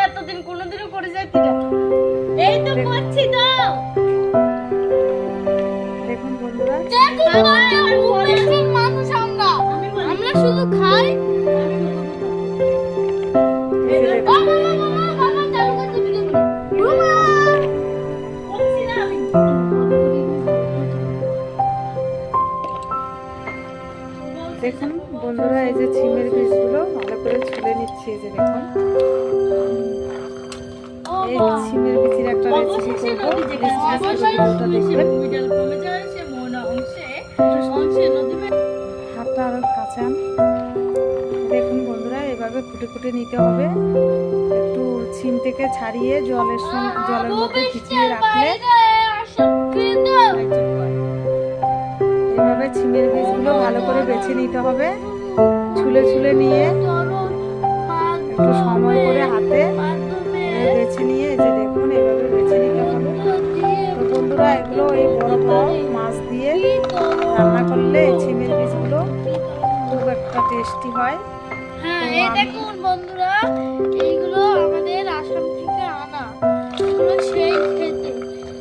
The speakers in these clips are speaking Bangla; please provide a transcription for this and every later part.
এতদিন কোনোদিনও করে যাইতি না, এই তো করছি তো। দেখুন বন্ধুরা, মানুষ আমরা শুধু খাই। দেখুন বন্ধুরা, এই যে ছিমের বীজগুলো ভালো করে ছুলে নিচ্ছি। এই যে দেখুন, এই ছিমের বীজের একটা রেসিপি করবো, হাতটা আরো কাঁচান। দেখুন বন্ধুরা, এভাবে ফুটে ফুটে নিতে হবে। একটু ছিম থেকে ছাড়িয়ে জলের মধ্যে ভিজিয়ে রাখলে এভাবে ছিমের বীজগুলো ভালো করে বেছে নিতে হবে। ছুলে ছুলে নিয়ে একটু সময় করে হাতে বেছে নিয়ে, এই যে দেখুন এভাবে বেছে নিতে হবে। তো বন্ধুরা, এগুলো এই বড় বড় মাছ দিয়ে রান্না করলে এই ছিমের বীজগুলো খুব একটা টেস্টি হয়। হ্যাঁ, এই দেখুন বন্ধুরা, এইগুলো আমাদের আসাম থেকে আনা। এগুলো সেই খেতে।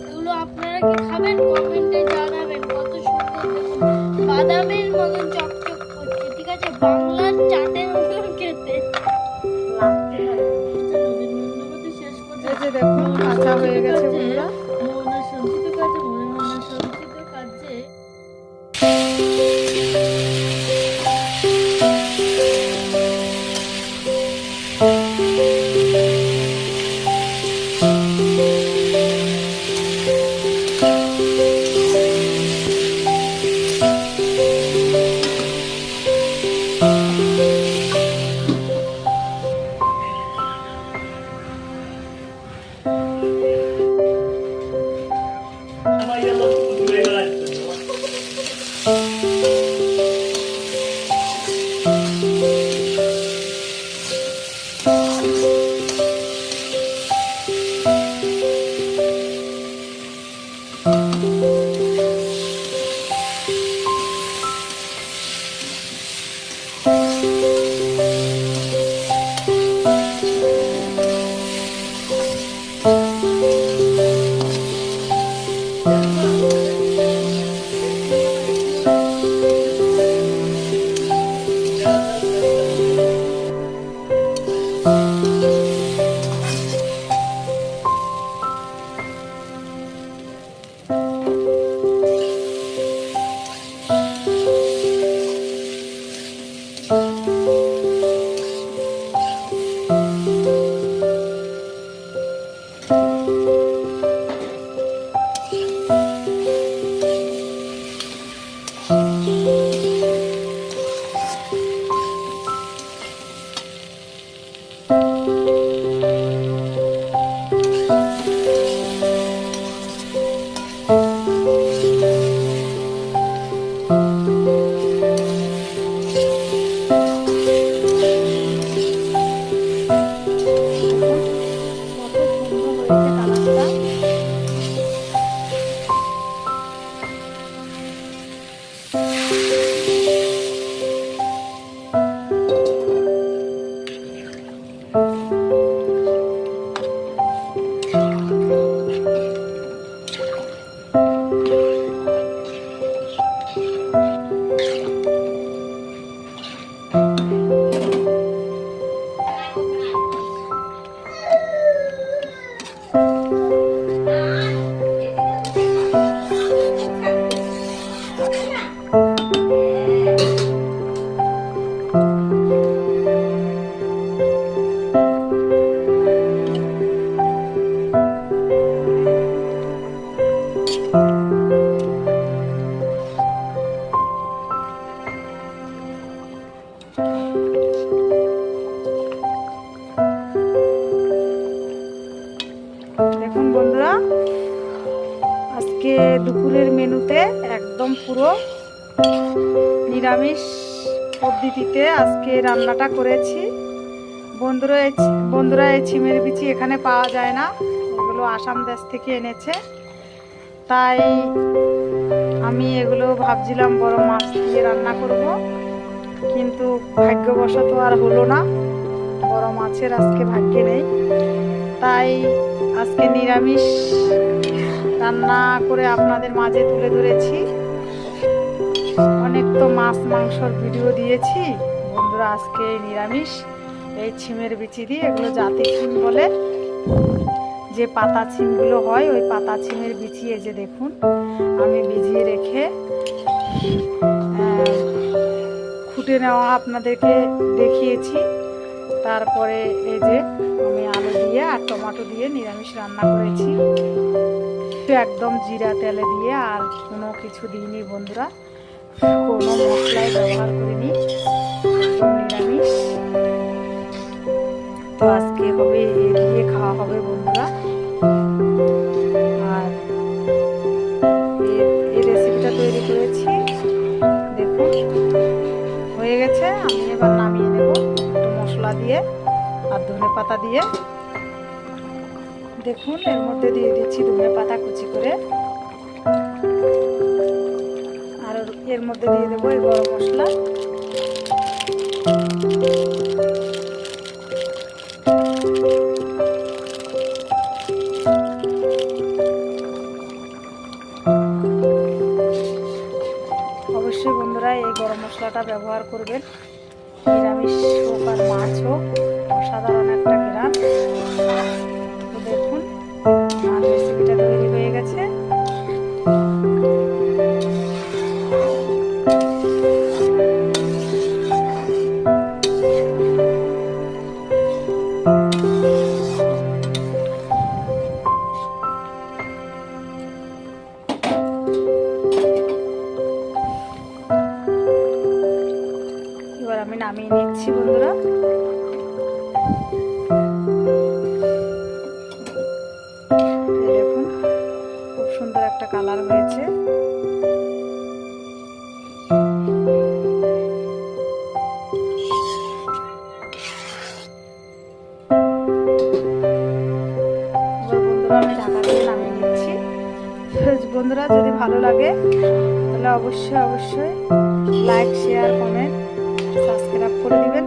এগুলো আপনারা কি খাবেন? কমেন্টে জানাবেন। কত সুন্দর দেখুন, বাদামের মতন চকচক করছে। ঠিক আছে, বাংলার চাটের মতন খেতে। এই যে দেখুন কাঁচা হয়ে গেছে বন্ধুরা। মনের সবজি তো কাজে, মনের সবজি তো কাজে। দুপুরের মেনুতে একদম পুরো নিরামিষ পদ্ধতিতে আজকে রান্নাটা করেছি। বন্ধুরা এই ছিমের বিচি এখানে পাওয়া যায় না, এগুলো আসাম দেশ থেকে এনেছে। তাই আমি এগুলো ভাবছিলাম বড় মাছ দিয়ে রান্না করব। কিন্তু ভাগ্যবশত আর হলো না, বড় মাছের আজকে ভাগ্যে নেই। তাই আজকে নিরামিষ রান্না করে আপনাদের মাঝে তুলে ধরেছি। অনেক তো মাছ মাংসর ভিডিও দিয়েছি বন্ধুরা, আজকে নিরামিষ এই ছিমের বিচি দিয়ে, এগুলো জাতি ছিম বলে, যে পাতা ছিমগুলো হয় ওই পাতা ছিমের বিচি। এই যে দেখুন আমি ভিজিয়ে রেখে ফুটে নেওয়া আপনাদেরকে দেখিয়েছি। তারপরে এই যে আমি আলু দিয়ে আর টমেটো দিয়ে নিরামিষ রান্না করেছি, একদম জিরা তেলে দিয়ে, আর কোনো কিছু দিইনি বন্ধুরা, কোনো মশলাই ব্যবহার করিনি, একদম নিরামিষ। তো আজকে হবে এ দিয়ে খাওয়া হবে বন্ধুরা। আর এই রেসিপিটা তৈরি করেছি, দেখুন হয়ে গেছে। আমি এবার নামিয়ে নেব একটু মশলা দিয়ে আর ধনে পাতা দিয়ে। দেখুন এর মধ্যে দিয়ে দিচ্ছি ধনে পাতা কুচি করে, আর এর মধ্যে দিয়ে দেবো এই গরম মশলা। অবশ্যই বন্ধুরা এই গরম মশলাটা ব্যবহার করবেন, নিরামিষ হোক আর মাছ হোক, অসাধারণ একটা ঘ্রাণ। তো দেখুন আমার রেসিপিটা তৈরি হয়ে গেছে। এবার আমি নামিয়ে নিচ্ছি বন্ধুরা। দেখুন খুব সুন্দর একটা কালার হয়েছে। বন্ধুরা আমি ঢাকা দিয়ে নামিয়ে নিচ্ছি। বন্ধুরা যদি ভালো লাগে তাহলে অবশ্যই লাইক, শেয়ার, কমেন্ট, সাবস্ক্রাইব করে দিবেন।